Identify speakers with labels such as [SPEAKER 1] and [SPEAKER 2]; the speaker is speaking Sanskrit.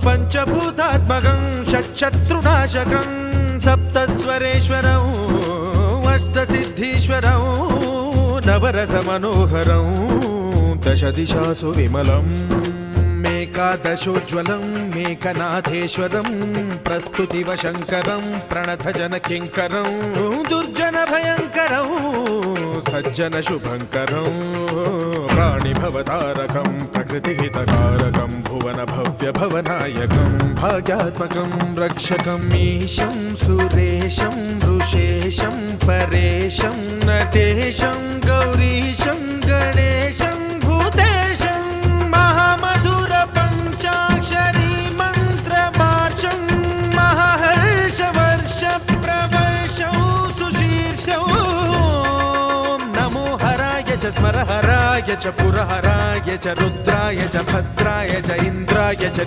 [SPEAKER 1] पञ्चभूतात्मकं षट्शत्रुनाशकं सप्तस्वरेश्वरौ अष्टसिद्धीश्वरौ नवरसमनोहरं दशदिशासु विमलम् एकादशोज्ज्वलं मेकनाथेश्वरं प्रस्तुतिवशङ्करं प्रणतजनकिङ्करं दुर्जनभयङ्करं सज्जनशुभङ्करं प्राणिभवतारकं प्रकृतिहितकारकं भुवनभव्यभवनायकं भाग्यात्मकं रक्षकं ईशं सुरेशं ऋषेशं परेशं नटेशं गौरीशं गणेशं भूतेशं महामधुर पञ्चाक्षरी मन्त्रमार्चं महाहर्षवर्षप्रवर्षौ सुशीर्षौ नमो हराय च स्मरहराय च पुरहराय च रुद्राय च भद्राय च इन्द्राय च